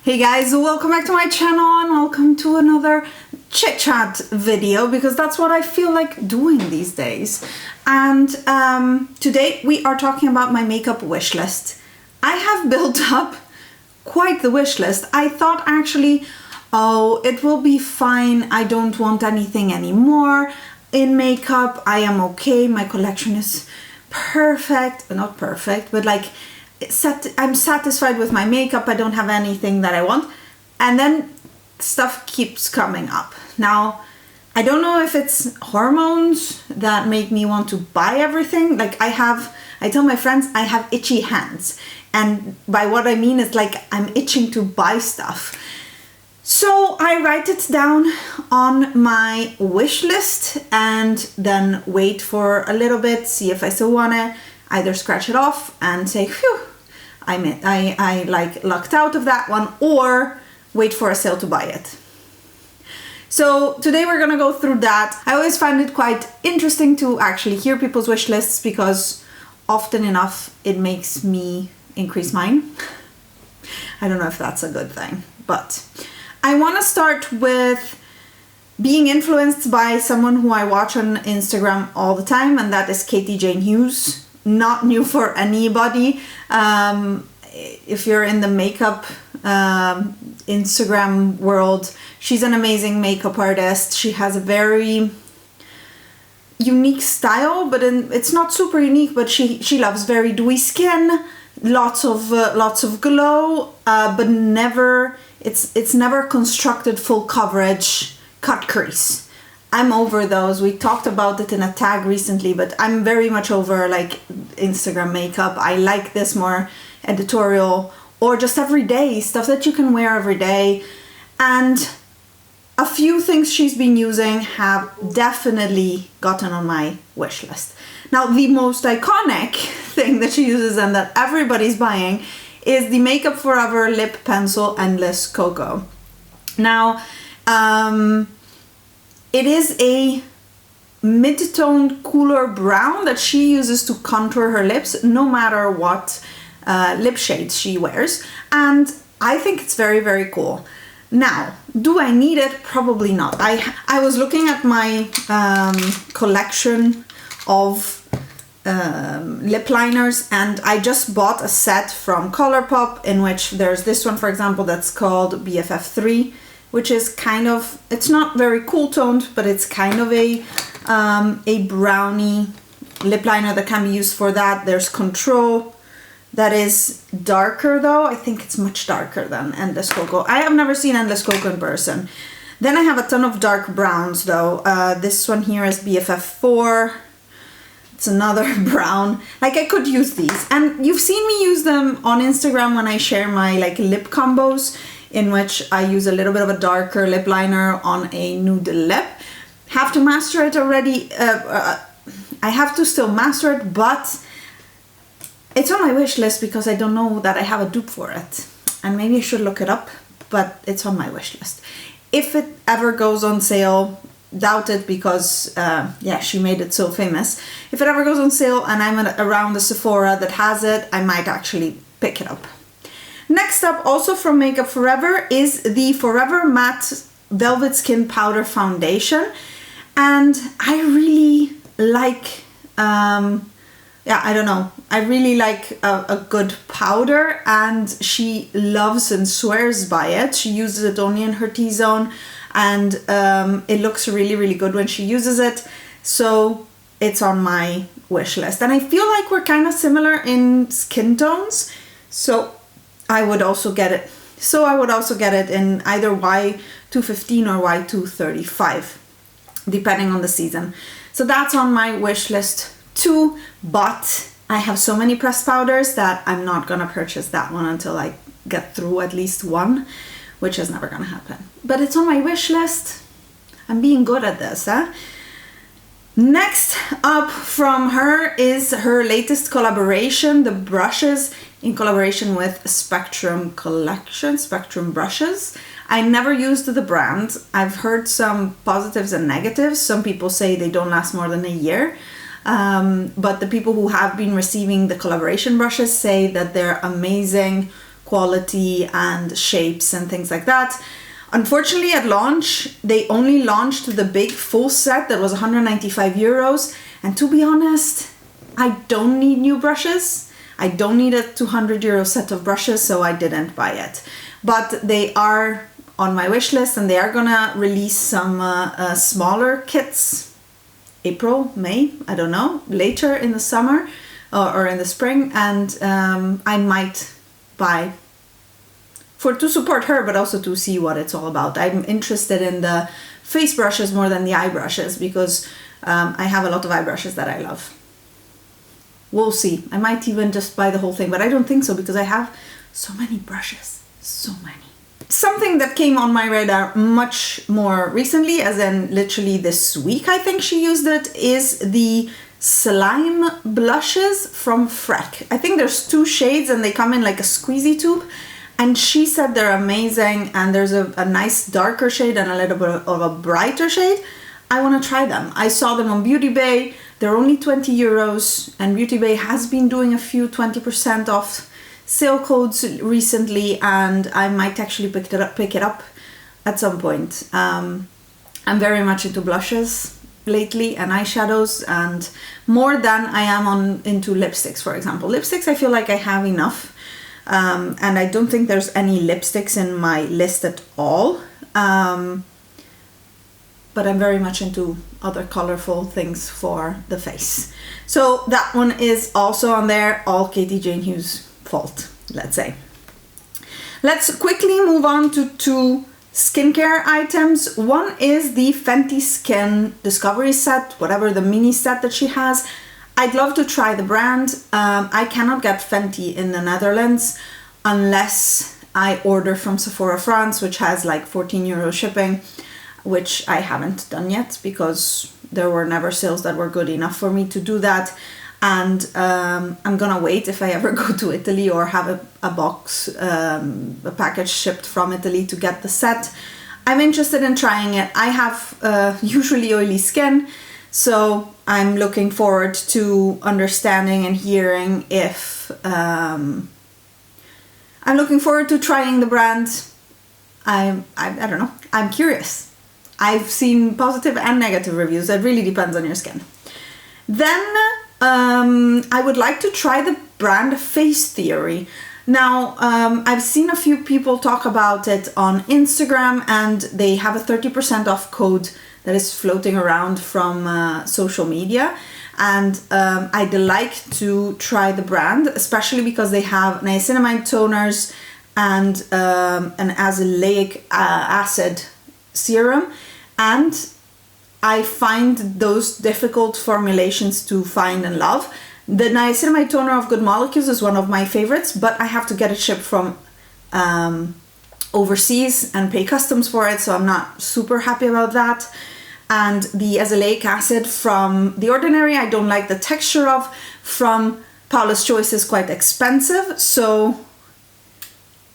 Hey guys, welcome back to my channel and welcome to another chit chat video because that's what I feel like doing these days. And today we are talking about my makeup wish list. I have built up quite the wish list. I thought actually, oh, it will be fine. I don't want anything anymore in makeup. I am okay. My collection is perfect. Not perfect, but like I'm satisfied with my makeup. I don't have anything that I want. And then stuff keeps coming up. Now, I don't know if it's hormones that make me want to buy everything. Like I tell my friends I have itchy hands. And by what I mean is like I'm itching to buy stuff. So I write it down on my wish list and then wait for a little bit, see if I still want it. Either scratch it off and say, phew, I like lucked out of that one, or wait for a sale to buy it. So today we're gonna go through that. I always find it quite interesting to actually hear people's wish lists because often enough it makes me increase mine. I don't know if that's a good thing, but I wanna start with being influenced by someone who I watch on Instagram all the time, and that is Katie Jane Hughes. Not new for anybody. If you're in the makeup Instagram world, she's an amazing makeup artist. She has a very unique style, but it's not super unique, but she loves very dewy skin, lots of glow, but never it's never constructed full coverage cut crease. I'm over those. We talked about it in a tag recently, but I'm very much over like Instagram makeup. I like this more editorial or just everyday stuff that you can wear every day. And a few things she's been using have definitely gotten on my wish list. Now, the most iconic thing that she uses and that everybody's buying is the Makeup Forever Lip Pencil Endless Cocoa. Now, it is a mid-toned cooler brown that she uses to contour her lips no matter what lip shades she wears, and I think it's very, very cool. Now, do I need it? Probably not. I was looking at my collection of lip liners, and I just bought a set from Colourpop in which there's this one, for example, that's called BFF3, which is kind of, it's not very cool toned, but it's kind of a brownie lip liner that can be used for that. There's Control that is darker though. I think it's much darker than Endless Cocoa. I have never seen Endless Cocoa in person. Then I have a ton of dark browns though. This one here is BFF4. It's another brown. Like I could use these, and you've seen me use them on Instagram when I share my like lip combos, in which I use a little bit of a darker lip liner on a nude lip. Have to master it already. I have to still master it, but it's on my wish list because I don't know that I have a dupe for it. And maybe I should look it up, but it's on my wish list. If it ever goes on sale, doubt it because, yeah, she made it so famous. If it ever goes on sale and I'm around the Sephora that has it, I might actually pick it up. Next up, also from Makeup Forever, is the Forever Matte Velvet Skin Powder Foundation. And I really like, yeah, I don't know. I really like a good powder, and she loves and swears by it. She uses it only in her T-zone, and it looks really, really good when she uses it. So it's on my wish list. And I feel like we're kind of similar in skin tones. So I would also get it. So I would also get it in either Y215 or Y235, depending on the season. So that's on my wish list too, but I have so many pressed powders that I'm not gonna purchase that one until I get through at least one, which is never gonna happen. But it's on my wish list. I'm being good at this, huh? Next up from her is her latest collaboration, the brushes in collaboration with Spectrum Collection, Spectrum Brushes. I never used the brand. I've heard some positives and negatives. Some people say they don't last more than a year. But the people who have been receiving the collaboration brushes say that they're amazing quality and shapes and things like that. Unfortunately, at launch, they only launched the big full set that was 195 euros. And to be honest, I don't need new brushes. I don't need a 200 euro set of brushes, so I didn't buy it. But they are on my wish list, and they are gonna release some smaller kits, April, May, I don't know, later in the summer or in the spring, and I might buy to support her, but also to see what it's all about. I'm interested in the face brushes more than the eye brushes, because I have a lot of eye brushes that I love. We'll see. I might even just buy the whole thing, but I don't think so, because I have so many brushes, so many. Something that came on my radar much more recently, as in literally this week, I think she used it, is the slime blushes from Freck. I think there's 2 shades and they come in like a squeezy tube. And she said they're amazing, and there's a nice darker shade and a little bit of a brighter shade. I want to try them. I saw them on Beauty Bay. They're only 20 euros, and Beauty Bay has been doing a few 20% off sale codes recently, and I might actually pick it up at some point. I'm very much into blushes lately and eyeshadows, and more than I am into lipsticks, for example. Lipsticks, I feel like I have enough. And I don't think there's any lipsticks in my list at all. But I'm very much into other colorful things for the face. So that one is also on there, all Katie Jane Hughes' fault, let's say. Let's quickly move on to 2 skincare items. One is the Fenty Skin Discovery set, whatever the mini set that she has. I'd love to try the brand. I cannot get Fenty in the Netherlands unless I order from Sephora France, which has like 14 euro shipping, which I haven't done yet because there were never sales that were good enough for me to do that. And I'm gonna wait if I ever go to Italy or have a box, a package shipped from Italy to get the set. I'm interested in trying it. I have usually oily skin, so I'm looking forward to understanding and hearing if I'm looking forward to trying the brand. I don't know. I'm curious. I've seen positive and negative reviews. It really depends on your skin. Then I would like to try the brand Face Theory. Now, I've seen a few people talk about it on Instagram, and they have a 30% off code that is floating around from social media. And I'd like to try the brand, especially because they have niacinamide toners and an azelaic acid serum. And I find those difficult formulations to find and love. The niacinamide toner of Good Molecules is one of my favorites, but I have to get it shipped from overseas and pay customs for it, so I'm not super happy about that. And the azelaic acid from The Ordinary, I don't like the texture of. From Paula's Choice is quite expensive, so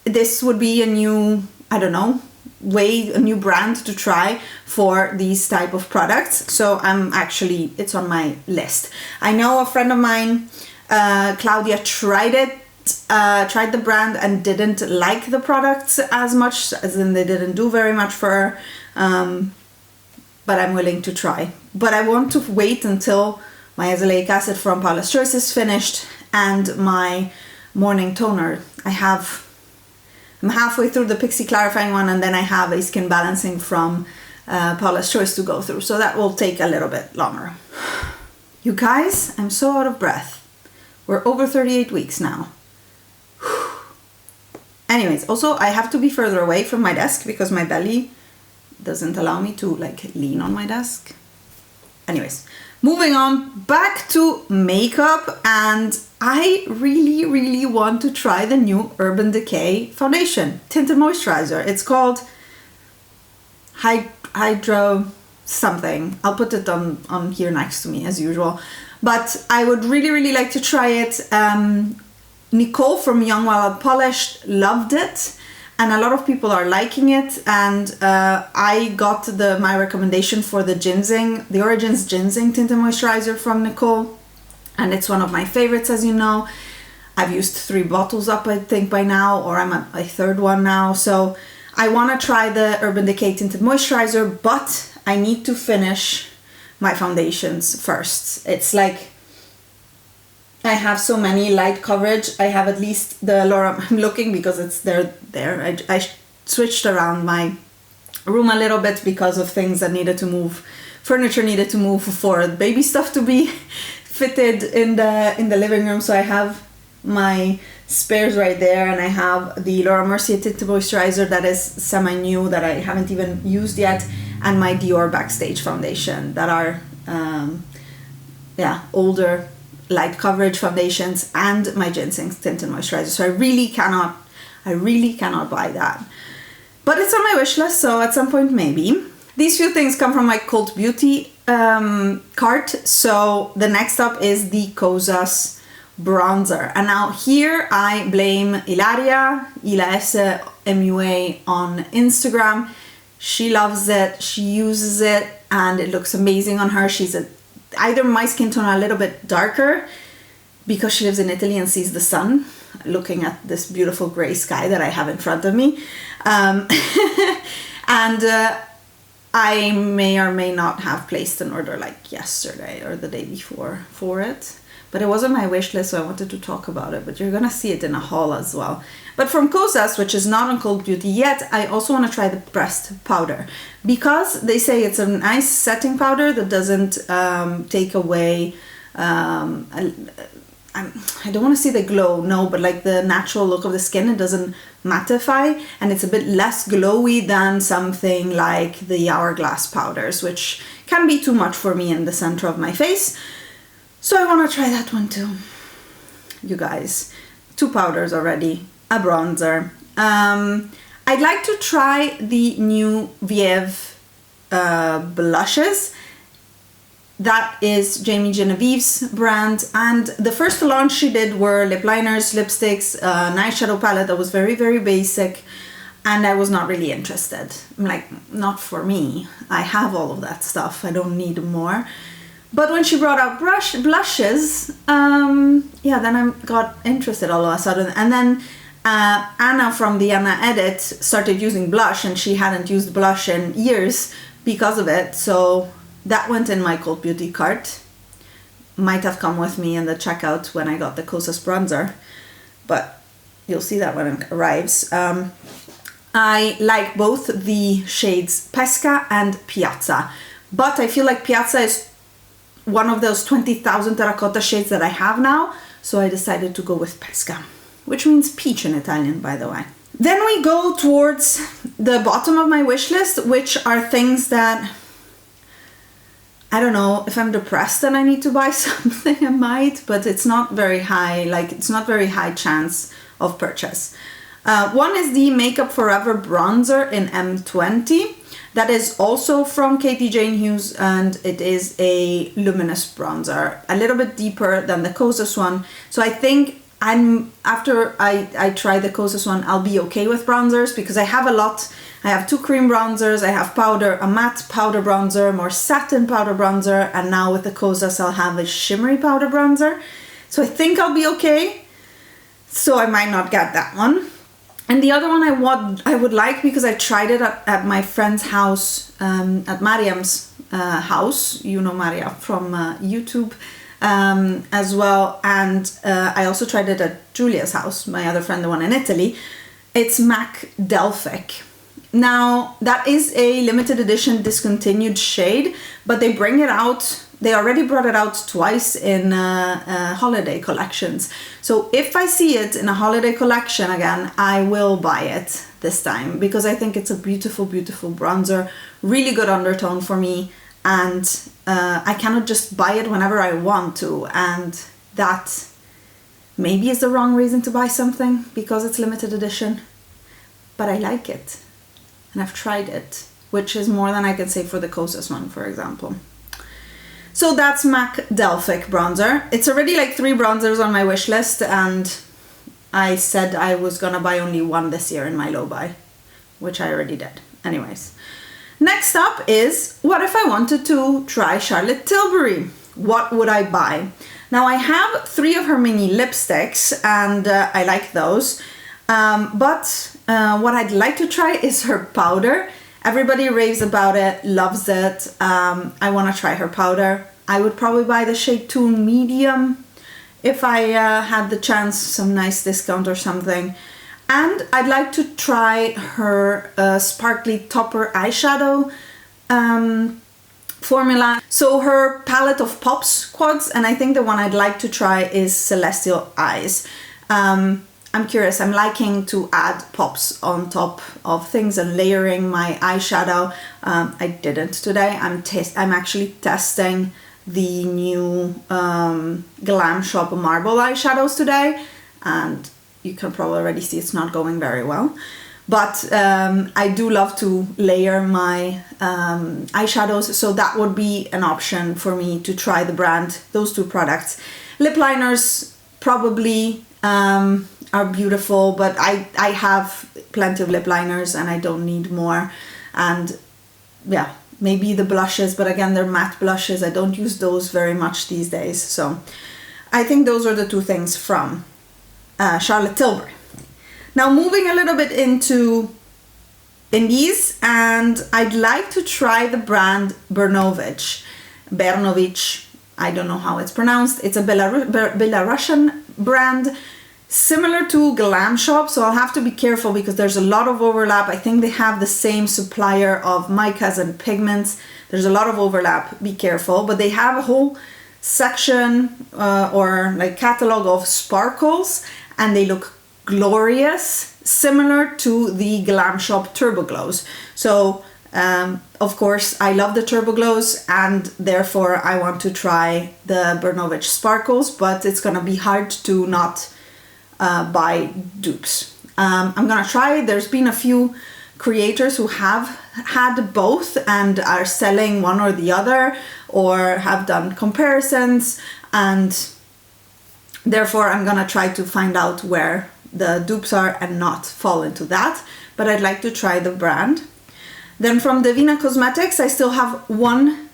this would be a new, I don't know, a new brand to try for these type of products. So it's on my list. I know a friend of mine, Claudia, tried the brand and didn't like the products as much, as in they didn't do very much for her. But I'm willing to try. But I want to wait until my azelaic acid from Paula's Choice is finished and my morning toner. I'm halfway through the Pixie Clarifying one, and then I have a skin balancing from Paula's Choice to go through. So that will take a little bit longer. You guys, I'm so out of breath. We're over 38 weeks now. Anyways, also I have to be further away from my desk because my belly doesn't allow me to lean on my desk. Anyways, moving on back to makeup, and I really want to try the new Urban Decay foundation tinted moisturizer. It's called Hydro something. I'll put it on here next to me as usual, but I would really like to try it. Nicole from Young Wild Polished loved it, and a lot of people are liking it, and I got my recommendation for the Origins Ginseng Tinted Moisturizer from Nicole, and it's one of my favorites, as you know. I've used 3 bottles up, I think, by now, or I'm at my 3rd one now. So I want to try the Urban Decay Tinted Moisturizer, but I need to finish my foundations first. It's like I have so many light coverage. I have at least the Laura, I'm looking because it's there. I switched around my room a little bit because of things that needed to move. Furniture needed to move for the baby stuff to be fitted in the living room. So I have my spares right there, and I have the Laura Mercier Tinted Moisturizer that is semi-new that I haven't even used yet, and my Dior Backstage foundation that are older light coverage foundations, and my Ginseng Tinted Moisturizer. So I really cannot buy that. But it's on my wish list, so at some point maybe. These few things come from my Cult Beauty cart. So the next up is the COSA's bronzer. And now here I blame Ilaria, YESSTYLE on Instagram. She loves it, she uses it, and it looks amazing on her. She's either my skin tone a little bit darker because she lives in Italy and sees the sun, looking at this beautiful gray sky that I have in front of me. I may or may not have placed an order like yesterday or the day before for it. But it was on my wish list, so I wanted to talk about it. But you're gonna see it in a haul as well. But from COSA's, which is not on Cult Beauty yet, I also want to try the pressed powder. Because they say it's a nice setting powder that doesn't take away... I don't want to say the glow, no, but like the natural look of the skin. It doesn't mattify, and it's a bit less glowy than something like the Hourglass powders, which can be too much for me in the center of my face. So I want to try that one too. You guys, 2 powders already, a bronzer. I'd like to try the Newvf blushes. That is Jamie Genevieve's brand, and the first launch she did were lip liners, lipsticks, an eyeshadow palette that was very, very basic, and I was not really interested. I'm like, not for me. I have all of that stuff. I don't need more. But when she brought out blushes, then I got interested all of a sudden. And then Anna from the Anna Edit started using blush, and she hadn't used blush in years because of it. So that went in my Cult Beauty cart. Might have come with me in the checkout when I got the COSA's bronzer, but you'll see that when it arrives. I like both the shades Pesca and Piazza, but I feel like Piazza is one of those 20,000 terracotta shades that I have now, so I decided to go with Pesca, which means peach in Italian, by the way. Then we go towards the bottom of my wish list, which are things that, I don't know, if I'm depressed and I need to buy something, I might, but it's not very high, like it's not very high chance of purchase. One is the Makeup Forever bronzer in M20. That is also from Katie Jane Hughes, and it is a luminous bronzer, a little bit deeper than the COSA's one. So I think after I try the COSA's one, I'll be okay with bronzers, because I have a lot. I have 2 cream bronzers, I have powder, a matte powder bronzer, more satin powder bronzer, and now with the COSA's I'll have a shimmery powder bronzer. So I think I'll be okay. So I might not get that one. And the other one I would like, because I tried it at my friend's house, at Mariam's house. You know Maria from YouTube as well. And I also tried it at Julia's house, my other friend, the one in Italy. It's MAC Delphic. Now, that is a limited edition discontinued shade, but they bring it out. They already brought it out twice in holiday collections. So if I see it in a holiday collection again, I will buy it this time, because I think it's a beautiful, beautiful bronzer, really good undertone for me, and I cannot just buy it whenever I want to, and that maybe is the wrong reason to buy something, because it's limited edition, but I like it, and I've tried it, which is more than I can say for the COSA's one, for example. So that's MAC Delphic bronzer. It's already like 3 bronzers on my wish list, and I said I was gonna buy only one this year in my low buy, which I already did. Anyways, next up is, what if I wanted to try Charlotte Tilbury? What would I buy? Now I have 3 of her mini lipsticks and I like those. But what I'd like to try is her powder. Everybody raves about it, loves it. I want to try her powder. I would probably buy the shade 2 medium if I had the chance, some nice discount or something. And I'd like to try her sparkly topper eyeshadow formula. So her palette of pops quads, and I think the one I'd like to try is Celestial Eyes. I'm curious, I'm liking to add pops on top of things and layering my eyeshadow. I didn't today. I'm actually testing the new Glam Shop Marble eyeshadows today, and you can probably already see it's not going very well. But I do love to layer my eyeshadows, so that would be an option for me to try the brand, those 2 products. Lip liners probably are beautiful, but I have plenty of lip liners and I don't need more. And yeah, maybe the blushes, but again, they're matte blushes. I don't use those very much these days. So I think those are the 2 things from Charlotte Tilbury. Now moving a little bit into indies, and I'd like to try the brand Bernovich. I don't know how it's pronounced. It's a Belarusian brand, similar to Glam Shop, so I'll have to be careful because there's a lot of overlap. I think they have the same supplier of micas and pigments. There's a lot of overlap, be careful. But they have a whole section or like catalog of sparkles, and they look glorious, similar to the Glam Shop Turbo Glows. So of course I love the Turbo Glows, and therefore I want to try the Bernovich sparkles, but it's gonna be hard to not buy dupes. I'm gonna try. There's been a few creators who have had both and are selling one or the other, or have done comparisons, and therefore I'm gonna try to find out where the dupes are and not fall into that. But I'd like to try the brand. Then from Devinah Cosmetics, I still have one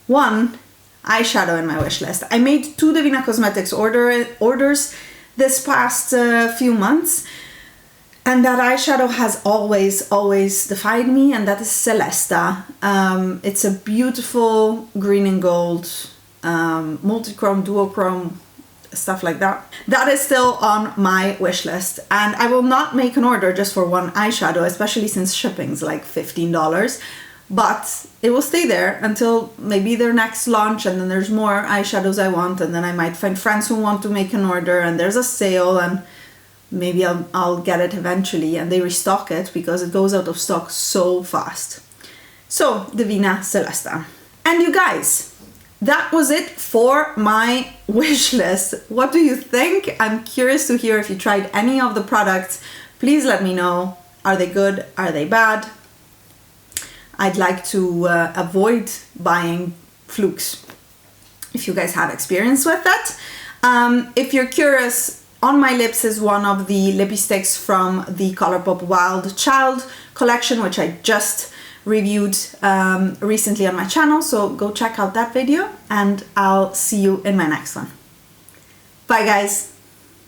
eyeshadow in my wish list. I made 2 Devinah Cosmetics orders this past few months, and that eyeshadow has always defied me, and that is Celesta. It's a beautiful green and gold, multi-chrome, duochrome, stuff like that. That is still on my wish list, and I will not make an order just for one eyeshadow, especially since shipping's like $15. But it will stay there until maybe their next launch, and then there's more eyeshadows I want, and then I might find friends who want to make an order, and there's a sale, and maybe I'll get it eventually, and they restock it because it goes out of stock so fast. So Devinah Celesta. And you guys, that was it for my wish list. What do you think? I'm curious to hear if you tried any of the products. Please let me know. Are they good? Are they bad? I'd like to avoid buying flukes if you guys have experience with that. If you're curious, on my lips is one of the lippy sticks from the Colourpop Wild Child collection, which I just reviewed recently on my channel, so go check out that video, and I'll see you in my next one. Bye guys!